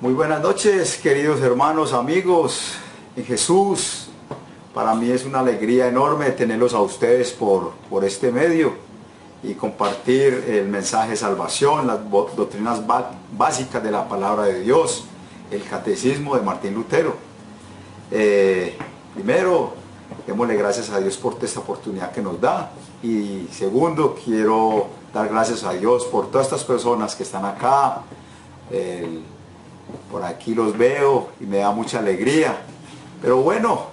Muy buenas noches, queridos hermanos, amigos en Jesús. Para mí es una alegría enorme tenerlos a ustedes por este medio y compartir el mensaje de salvación, las doctrinas básicas de la palabra de Dios, el catecismo de Martín Lutero. Primero, démosle gracias a Dios por esta oportunidad que nos da. Y segundo, quiero dar gracias a Dios por todas estas personas que están acá. Por aquí los veo y me da mucha alegría. Pero bueno,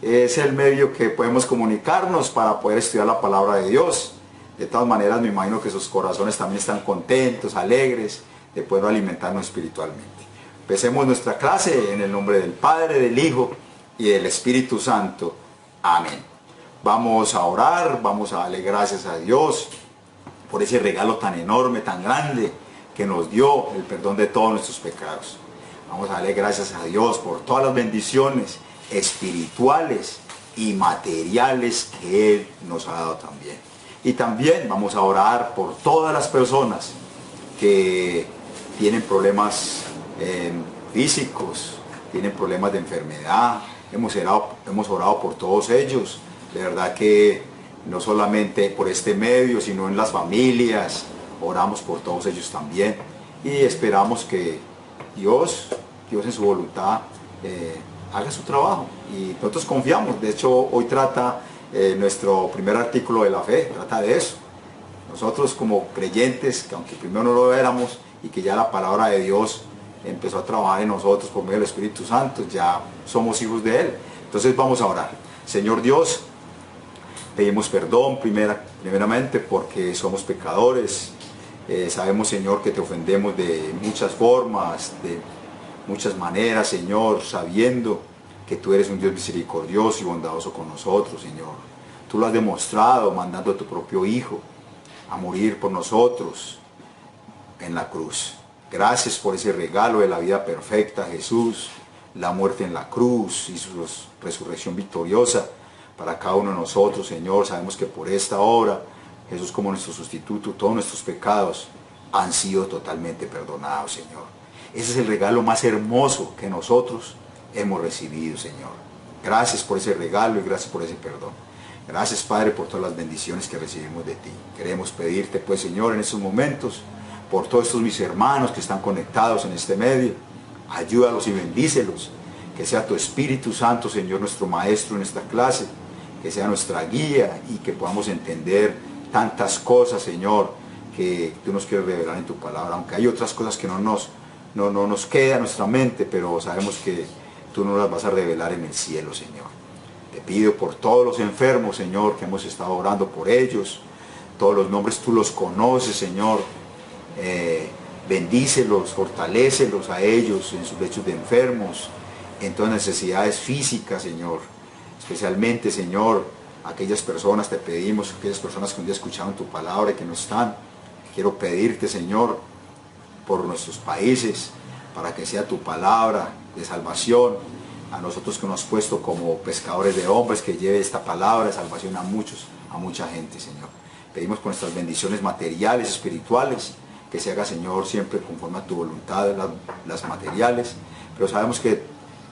es el medio que podemos comunicarnos para poder estudiar la palabra de Dios. De todas maneras, me imagino que sus corazones también están contentos, alegres, de poder alimentarnos espiritualmente. Empecemos nuestra clase en el nombre del Padre, del Hijo y del Espíritu Santo. Amén. Vamos a orar, vamos a darle gracias a Dios por ese regalo tan enorme, tan grande, que nos dio el perdón de todos nuestros pecados. Vamos a darle gracias a Dios por todas las bendiciones espirituales y materiales que Él nos ha dado también. Y también vamos a orar por todas las personas que tienen problemas físicos, tienen problemas de enfermedad. Hemos orado por todos ellos. De verdad que no solamente por este medio, sino en las familias, oramos por todos ellos también. Y esperamos que Dios en su voluntad haga su trabajo. Y nosotros confiamos. De hecho, hoy trata nuestro primer artículo de la fe, trata de eso. Nosotros como creyentes, que aunque primero no lo éramos, y que ya la palabra de Dios empezó a trabajar en nosotros por medio del Espíritu Santo, ya somos hijos de Él. Entonces vamos a orar. Señor Dios, pedimos perdón primeramente porque somos pecadores. Sabemos, Señor, que te ofendemos de muchas formas, de muchas maneras, Señor, sabiendo que tú eres un Dios misericordioso y bondadoso con nosotros, Señor. Tú lo has demostrado mandando a tu propio Hijo a morir por nosotros en la cruz. Gracias por ese regalo de la vida perfecta, Jesús, la muerte en la cruz y su resurrección victoriosa para cada uno de nosotros, Señor. Sabemos que por esta obra, Jesús como nuestro sustituto, todos nuestros pecados han sido totalmente perdonados, Señor. Ese es el regalo más hermoso que nosotros hemos recibido, Señor. Gracias por ese regalo y gracias por ese perdón. Gracias, Padre, por todas las bendiciones que recibimos de ti. Queremos pedirte, pues, Señor, en estos momentos, por todos estos mis hermanos que están conectados en este medio, ayúdalos y bendícelos. Que sea tu Espíritu Santo, Señor, nuestro Maestro en esta clase, que sea nuestra guía y que podamos entender tantas cosas, Señor, que tú nos quieres revelar en tu palabra, aunque hay otras cosas que no nos queda en nuestra mente, pero sabemos que tú nos las vas a revelar en el cielo, Señor. Te pido por todos los enfermos, Señor, que hemos estado orando por ellos, todos los nombres tú los conoces, Señor. Bendícelos, fortalécelos a ellos en sus lechos de enfermos, en todas necesidades físicas, Señor. Especialmente, Señor, aquellas personas, te pedimos, aquellas personas que un día escucharon tu palabra y que no están. Quiero pedirte, Señor, por nuestros países, para que sea tu palabra de salvación. A nosotros que nos has puesto como pescadores de hombres, que lleve esta palabra de salvación a mucha gente, Señor. Pedimos por nuestras bendiciones materiales, espirituales, que se haga, Señor, siempre conforme a tu voluntad, las materiales, pero sabemos que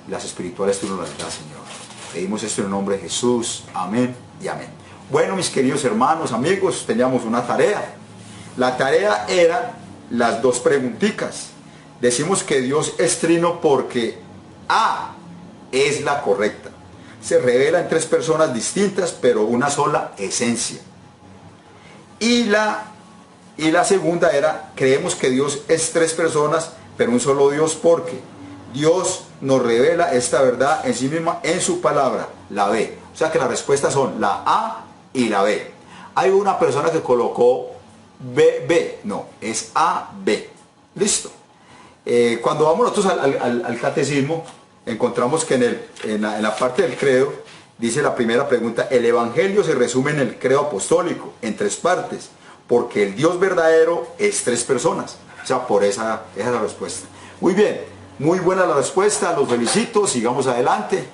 las espirituales tú nos las das, Señor. Pedimos esto en el nombre de Jesús. Amén y amén. Bueno, mis queridos hermanos, amigos, teníamos una tarea. La tarea era las dos preguntitas. Decimos que Dios es trino porque A es la correcta. Se revela en tres personas distintas, pero una sola esencia. Y la segunda era, creemos que Dios es tres personas, pero un solo Dios, porque Dios nos revela esta verdad en sí misma, en su palabra, la B. O sea que las respuestas son la A y la B. Hay una persona que colocó B, no, es A, B. Listo. Cuando vamos nosotros al catecismo, encontramos que en la parte del credo, dice la primera pregunta, el evangelio se resume en el credo apostólico, en tres partes, porque el Dios verdadero es tres personas. O sea, por esa es la respuesta. Muy bien, muy buena la respuesta, los felicito, sigamos adelante.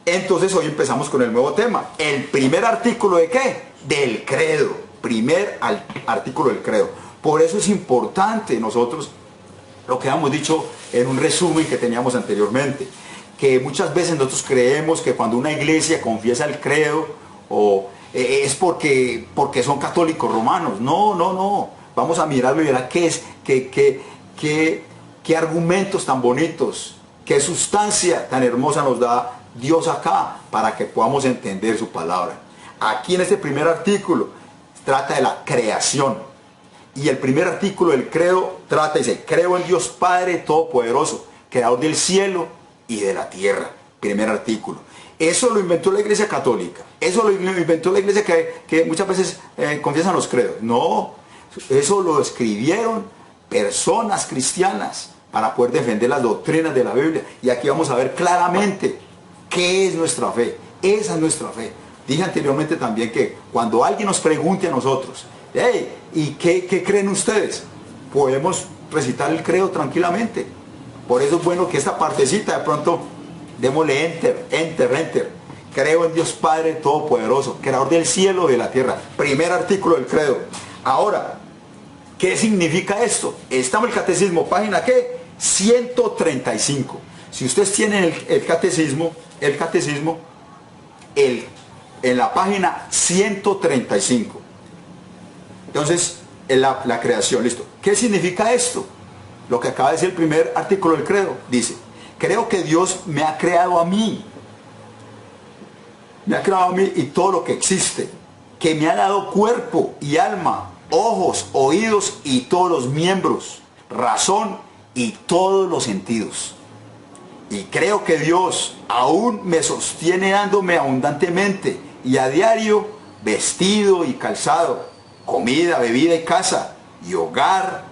Entonces hoy empezamos con el nuevo tema. El primer artículo ¿de qué? Del credo. Primer artículo del credo. Por eso es importante nosotros, lo que hemos dicho en un resumen que teníamos anteriormente, que muchas veces nosotros creemos que cuando una iglesia confiesa el credo es porque son católicos romanos. No. Vamos a mirarlo y verá qué argumentos tan bonitos, qué sustancia tan hermosa nos da Dios acá para que podamos entender su palabra. Aquí en este primer artículo trata de la creación. Y el primer artículo del credo dice, creo en Dios Padre Todopoderoso, creador del cielo y de la tierra. Primer artículo. Eso lo inventó la iglesia católica. Eso lo inventó la iglesia que muchas veces confiesan los credos. No, eso lo escribieron personas cristianas para poder defender las doctrinas de la Biblia. Y aquí vamos a ver claramente qué es nuestra fe. Esa es nuestra fe. Dije anteriormente también que cuando alguien nos pregunte a nosotros, hey, ¿y qué creen ustedes? Podemos recitar el credo tranquilamente. Por eso es bueno que esta partecita de pronto démosle enter. Creo en Dios Padre Todopoderoso, creador del cielo y de la tierra. Primer artículo del credo. Ahora, ¿qué significa esto? Estamos en el catecismo, página ¿qué? 135. Si ustedes tienen el catecismo, en la página 135. Entonces, la creación, listo. ¿Qué significa esto? Lo que acaba de decir el primer artículo del credo. Dice, creo que Dios me ha creado a mí. Me ha creado a mí y todo lo que existe. Que me ha dado cuerpo y alma, ojos, oídos y todos los miembros, razón y todos los sentidos. Y creo que Dios aún me sostiene dándome abundantemente y a diario vestido y calzado, comida, bebida y casa, y hogar,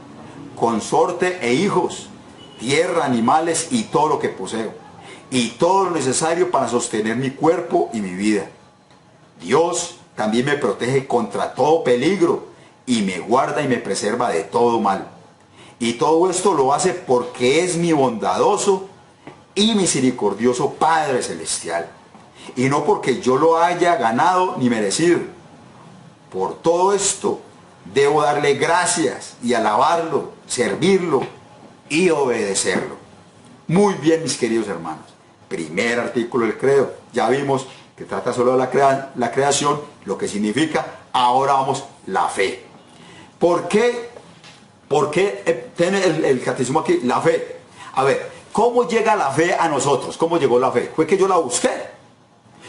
consorte e hijos, tierra, animales y todo lo que poseo, y todo lo necesario para sostener mi cuerpo y mi vida. Dios también me protege contra todo peligro y me guarda y me preserva de todo mal. Y todo esto lo hace porque es mi bondadoso y misericordioso Padre Celestial, y no porque yo lo haya ganado ni merecido. Por todo esto debo darle gracias y alabarlo, servirlo y obedecerlo. Muy bien, mis queridos hermanos. Primer artículo del credo. Ya vimos que trata solo de la creación, lo que significa. Ahora vamos, la fe. ¿Por qué? Tiene el catecismo aquí, la fe. A ver, ¿cómo llega la fe a nosotros? ¿Cómo llegó la fe? ¿Fue que yo la busqué?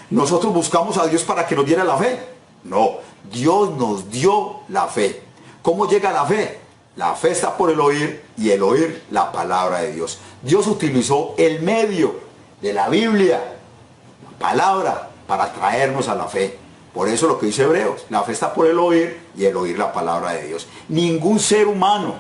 ¿Nosotros buscamos a Dios para que nos diera la fe? No, Dios nos dio la fe. ¿Cómo llega la fe? La fe está por el oír, y el oír la palabra de Dios. Dios utilizó el medio de la Biblia, la palabra, para traernos a la fe. Por eso lo que dice Hebreos, la fe está por el oír, y el oír la palabra de Dios. Ningún ser humano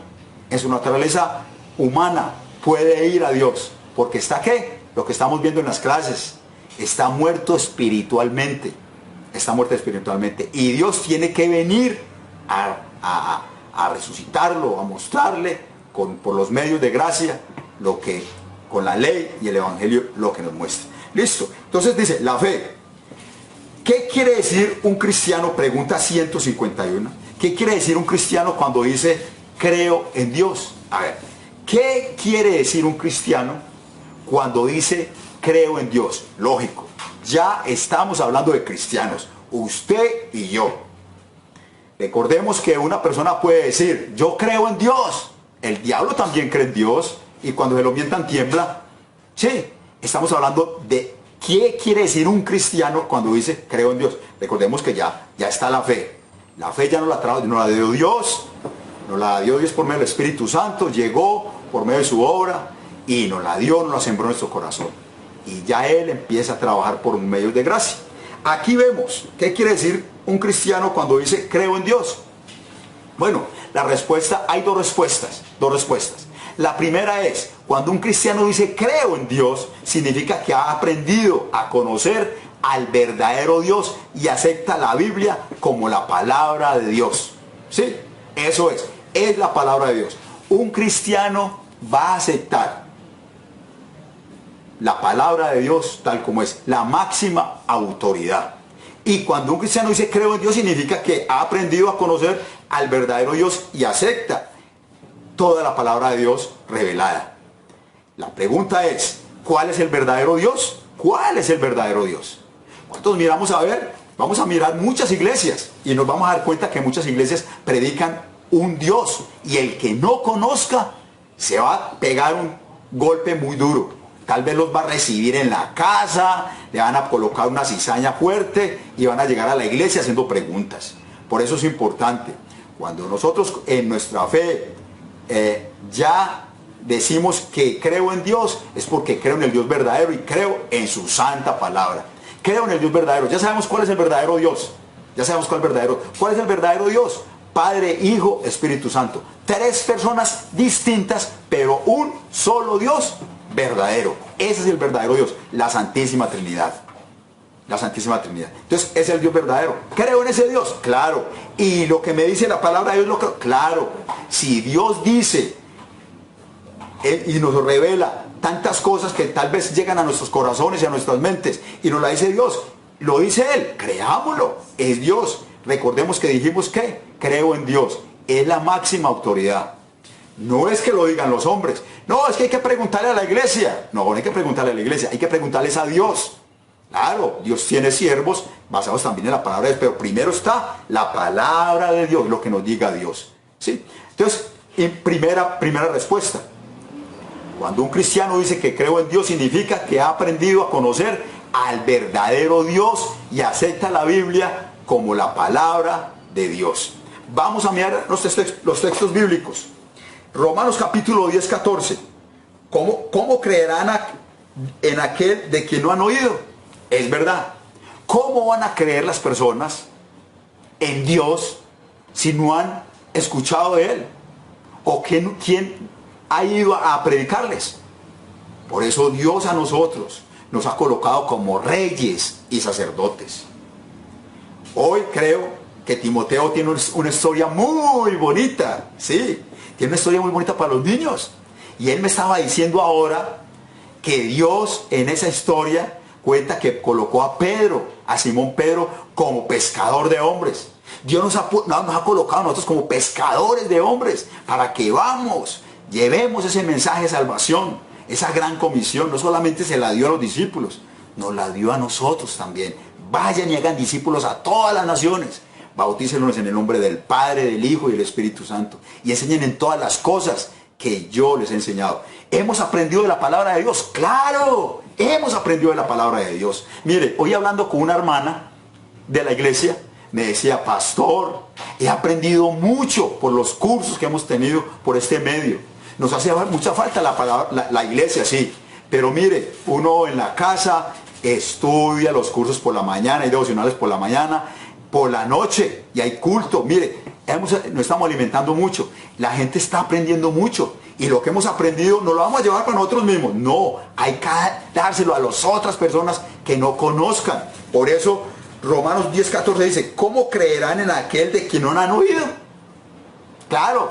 en su naturaleza humana puede ir a Dios, porque está ¿qué? Lo que estamos viendo en las clases, está muerto espiritualmente. Está muerto espiritualmente, y Dios tiene que venir a resucitarlo, a mostrarle por los medios de gracia lo que con la ley y el evangelio lo que nos muestra. Listo. Entonces dice la fe. ¿Qué quiere decir un cristiano? Pregunta 151. ¿Qué quiere decir un cristiano cuando dice creo en Dios? A ver, ¿qué quiere decir un cristiano cuando dice creo en Dios? Lógico, ya estamos hablando de cristianos, usted y yo. Recordemos que una persona puede decir, yo creo en Dios. El diablo también cree en Dios, y cuando se lo mientan tiembla. Sí, estamos hablando de qué quiere decir un cristiano cuando dice creo en Dios. Recordemos que ya está la fe. La fe ya no la dio Dios, nos la dio Dios por medio del Espíritu Santo, llegó por medio de su obra y nos la dio, nos la sembró en nuestro corazón. Y ya Él empieza a trabajar por medios de gracia. Aquí vemos, ¿qué quiere decir un cristiano cuando dice creo en Dios? Bueno, la respuesta, hay dos respuestas. La primera es, cuando un cristiano dice creo en Dios, significa que ha aprendido a conocer al verdadero Dios y acepta la Biblia como la palabra de Dios. ¿Sí? Eso es la palabra de Dios. Un cristiano va a aceptar la palabra de Dios tal como es, la máxima autoridad. Y cuando un cristiano dice creo en Dios, significa que ha aprendido a conocer al verdadero Dios y acepta toda la palabra de Dios revelada. La pregunta es, ¿cuál es el verdadero Dios? ¿Cuál es el verdadero Dios? ¿Cuántos miramos a ver? Vamos a mirar muchas iglesias y nos vamos a dar cuenta que muchas iglesias predican un Dios, y el que no conozca se va a pegar un golpe muy duro. Tal vez los va a recibir en la casa, le van a colocar una cizaña fuerte y van a llegar a la iglesia haciendo preguntas. Por eso es importante, cuando nosotros en nuestra fe ya decimos que creo en Dios, es porque creo en el Dios verdadero y creo en su santa palabra. Creo en el Dios verdadero. Ya sabemos cuál es el verdadero Dios. Ya sabemos cuál es el verdadero Dios. Padre, Hijo, Espíritu Santo. Tres personas distintas, pero un solo Dios verdadero. Ese es el verdadero Dios, la Santísima Trinidad. La Santísima Trinidad. Entonces, es el Dios verdadero. ¿Creo en ese Dios? Claro. Y lo que me dice la palabra de Dios, lo creo. Claro. Si Dios dice y nos revela tantas cosas que tal vez llegan a nuestros corazones y a nuestras mentes, y nos la dice Dios, lo dice Él, creámoslo, es Dios. Recordemos que dijimos que creo en Dios, es la máxima autoridad. No es que lo digan los hombres, no, es que hay que preguntarle a la iglesia. No, no hay que preguntarle a la iglesia, hay que preguntarles a Dios. Claro, Dios tiene siervos basados también en la palabra de Dios, pero primero está la palabra de Dios, lo que nos diga Dios. ¿Sí? Entonces, primera respuesta. Cuando un cristiano dice que creo en Dios, significa que ha aprendido a conocer al verdadero Dios y acepta la Biblia como la palabra de Dios. Vamos a mirar los textos bíblicos. Romanos capítulo 10, 14. ¿Cómo creerán en aquel de quien no han oído? Es verdad. ¿Cómo van a creer las personas en Dios si no han escuchado de él? ¿O quién ha ido a predicarles? Por eso Dios a nosotros nos ha colocado como reyes y sacerdotes. Hoy creo que Timoteo tiene una historia muy bonita, sí, tiene una historia muy bonita para los niños. Y él me estaba diciendo ahora que Dios en esa historia cuenta que colocó a Pedro, a Simón Pedro, como pescador de hombres. Dios nos ha colocado a nosotros como pescadores de hombres para que llevemos ese mensaje de salvación, esa gran comisión. No solamente se la dio a los discípulos, nos la dio a nosotros también. Vayan y hagan discípulos a todas las naciones. Bautícenlos en el nombre del Padre, del Hijo y del Espíritu Santo. Y enseñen en todas las cosas que yo les he enseñado. ¿Hemos aprendido de la palabra de Dios? ¡Claro! Hemos aprendido de la palabra de Dios. Mire, hoy hablando con una hermana de la iglesia, me decía: pastor, he aprendido mucho por los cursos que hemos tenido por este medio. Nos hace mucha falta la iglesia, sí. Pero mire, uno en la casa estudia los cursos por la mañana, hay devocionales por la mañana, por la noche, y hay culto. Mire, nos estamos alimentando mucho. La gente está aprendiendo mucho. Y lo que hemos aprendido no lo vamos a llevar para nosotros mismos. No, hay que dárselo a las otras personas que no conozcan. Por eso Romanos 10:14 dice: ¿cómo creerán en aquel de quien no han oído? Claro,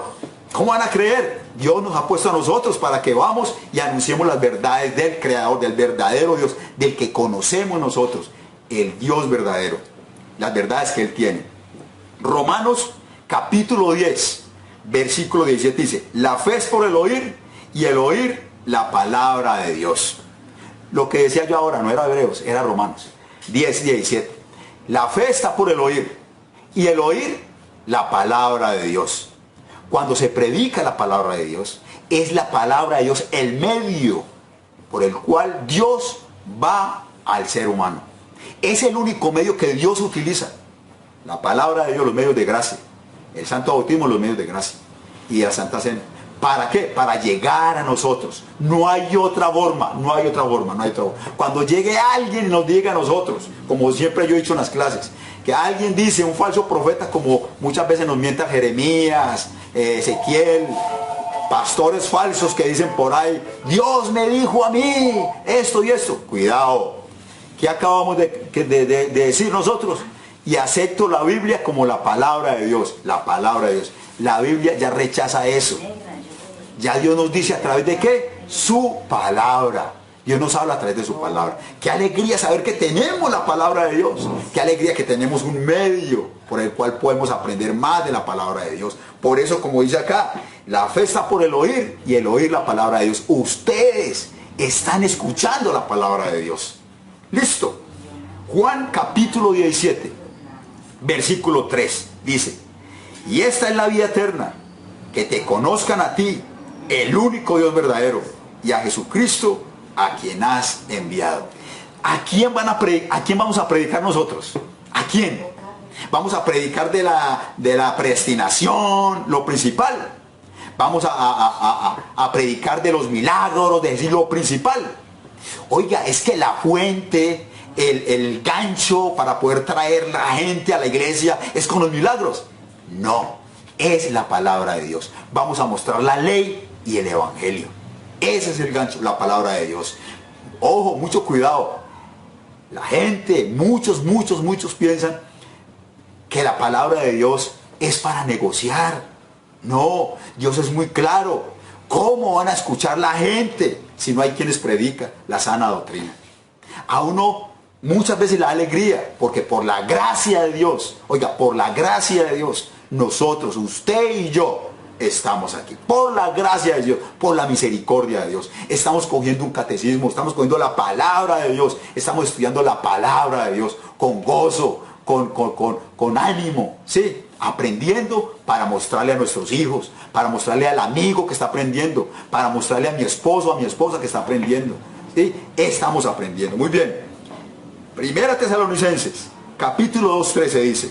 ¿cómo van a creer? Dios nos ha puesto a nosotros para que vamos y anunciemos las verdades del Creador, del verdadero Dios, del que conocemos nosotros, el Dios verdadero, las verdades que Él tiene. Romanos capítulo 10, versículo 17 dice: la fe es por el oír, y el oír la palabra de Dios. Lo que decía yo ahora no era Hebreos, era Romanos 10:17. La fe está por el oír, y el oír la palabra de Dios. Cuando se predica la palabra de Dios, es la palabra de Dios el medio por el cual Dios va al ser humano. Es el único medio que Dios utiliza. La palabra de Dios, los medios de gracia. El santo bautismo, los medios de gracia. Y la santa cena. ¿Para qué? Para llegar a nosotros. No hay otra forma, no hay otra forma, no hay otra forma. Cuando llegue alguien y nos diga a nosotros, como siempre yo he dicho en las clases, que alguien dice, un falso profeta, como muchas veces nos mienta Jeremías, Ezequiel, pastores falsos que dicen por ahí: Dios me dijo a mí esto y esto. Cuidado, ¿qué acabamos de decir nosotros? Y acepto la Biblia como la palabra de Dios, la palabra de Dios. La Biblia ya rechaza eso. Ya Dios nos dice a través de ¿qué? Su palabra. Dios nos habla a través de su palabra. Qué alegría saber que tenemos la palabra de Dios. Qué alegría que tenemos un medio por el cual podemos aprender más de la palabra de Dios. Por eso, como dice acá, la fe está por el oír, y el oír la palabra de Dios. Ustedes están escuchando la palabra de Dios. Listo. Juan capítulo 17, versículo 3 dice: y esta es la vida eterna, que te conozcan a ti, el único Dios verdadero, y a Jesucristo, a quien has enviado. ¿A quién vamos a predicar nosotros? ¿A quién? Vamos a predicar de la predestinación, lo principal. Vamos a predicar de los milagros, de decir lo principal. Oiga, es que la fuente, el gancho para poder traer la gente a la iglesia es con los milagros. No, es la palabra de Dios. Vamos a mostrar la ley y el evangelio. Ese es el gancho, la palabra de Dios. Ojo, mucho cuidado. La gente, muchos piensan que la palabra de Dios es para negociar. No, Dios es muy claro. ¿Cómo van a escuchar la gente si no hay quienes predican la sana doctrina? A uno muchas veces la alegría, porque por la gracia de Dios, oiga, por la gracia de Dios, nosotros, usted y yo, estamos aquí. Por la gracia de Dios, por la misericordia de Dios. Estamos cogiendo un catecismo, estamos cogiendo la palabra de Dios, estamos estudiando la palabra de Dios con gozo, con ánimo, ¿sí? Aprendiendo para mostrarle a nuestros hijos, para mostrarle al amigo que está aprendiendo, para mostrarle a mi esposo, a mi esposa que está aprendiendo, ¿sí? Estamos aprendiendo. Muy bien. Primera Tesalonicenses, capítulo 2:13 dice: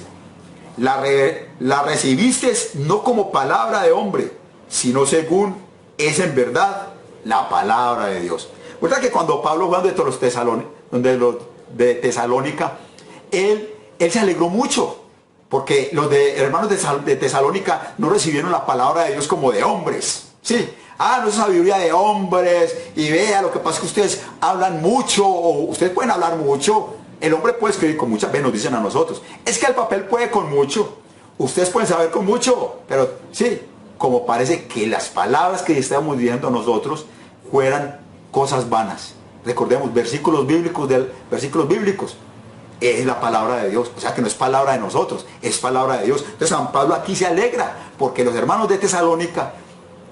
la recibiste no como palabra de hombre, sino según es en verdad la palabra de Dios. ¿Verdad que cuando Pablo fue de Tesalónica, él se alegró mucho? Porque los hermanos de Tesalónica no recibieron la palabra de Dios como de hombres. Sí, no es sabiduría de hombres. Y vea, lo que pasa es que ustedes hablan mucho, o ustedes pueden hablar mucho. El hombre puede escribir con muchas veces, nos dicen a nosotros. Es que el papel puede con mucho. Ustedes pueden saber con mucho. Pero sí, como parece que las palabras que estamos diciendo nosotros fueran cosas vanas. Recordemos, versículos bíblicos. Es la palabra de Dios, o sea que no es palabra de nosotros, es palabra de Dios. Entonces San Pablo aquí se alegra, porque los hermanos de Tesalónica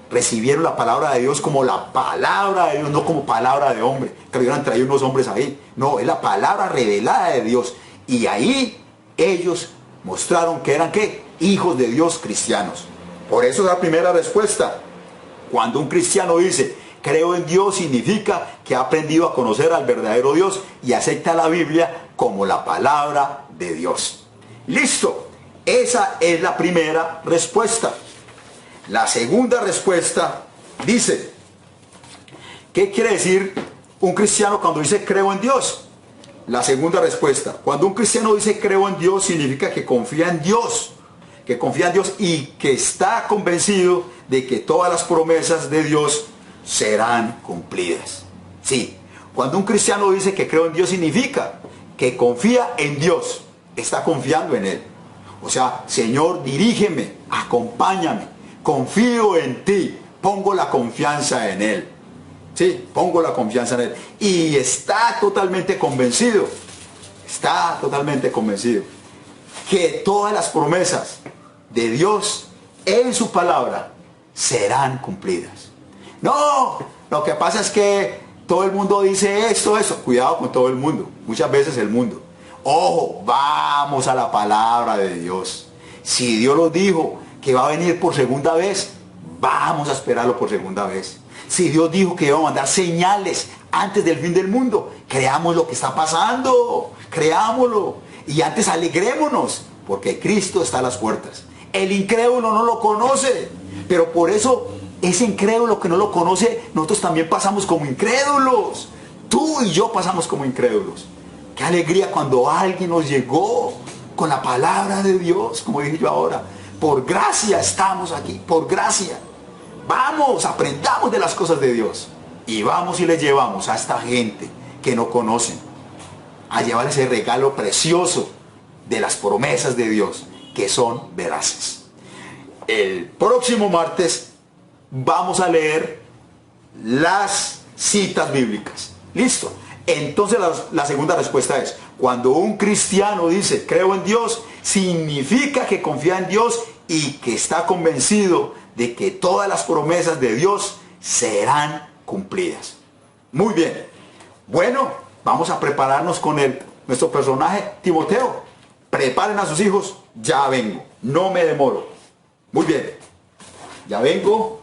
recibieron la palabra de Dios como la palabra de Dios, no como palabra de hombre, que le hubieran traído unos hombres ahí. No, es la palabra revelada de Dios. Y ahí ellos mostraron que eran, ¿qué? Hijos de Dios cristianos. Por eso es la primera respuesta. Cuando un cristiano dice, creo en Dios, significa que ha aprendido a conocer al verdadero Dios y acepta la Biblia como la palabra de Dios. Listo, esa es la primera respuesta. La segunda respuesta dice, ¿qué quiere decir un cristiano cuando dice creo en Dios? La segunda respuesta, cuando un cristiano dice creo en Dios, significa que confía en Dios, y que está convencido de que todas las promesas de Dios serán cumplidas. Sí, cuando un cristiano dice que creo en Dios, significa que confía en Dios, está confiando en Él. O sea, Señor, dirígeme, acompáñame, confío en ti, pongo la confianza en Él. Sí, pongo la confianza en Él. Y está totalmente convencido que todas las promesas de Dios en su palabra serán cumplidas. No, lo que pasa es que todo el mundo dice esto. Cuidado con todo el mundo. Muchas veces el mundo. Ojo, vamos a la palabra de Dios. Si Dios lo dijo que va a venir por segunda vez, vamos a esperarlo por segunda vez. Si Dios dijo que iba a mandar señales antes del fin del mundo, creamos lo que está pasando. Creámoslo. Y antes alegrémonos, porque Cristo está a las puertas. El incrédulo no lo conoce, pero por eso ese incrédulo que no lo conoce, nosotros también pasamos como incrédulos. Tú y yo pasamos como incrédulos. Qué alegría cuando alguien nos llegó con la palabra de Dios, como dije yo ahora. Por gracia estamos aquí, por gracia. Vamos, aprendamos de las cosas de Dios. Y vamos y le llevamos a esta gente que no conocen, a llevar ese regalo precioso de las promesas de Dios, que son veraces. El próximo martes vamos a leer las citas bíblicas. Listo. Entonces la segunda respuesta es, cuando un cristiano dice creo en Dios, significa que confía en Dios y que está convencido de que todas las promesas de Dios serán cumplidas. Muy bien. Bueno, vamos a prepararnos con nuestro personaje Timoteo. Preparen a sus hijos, ya vengo, no me demoro. Muy bien, ya vengo.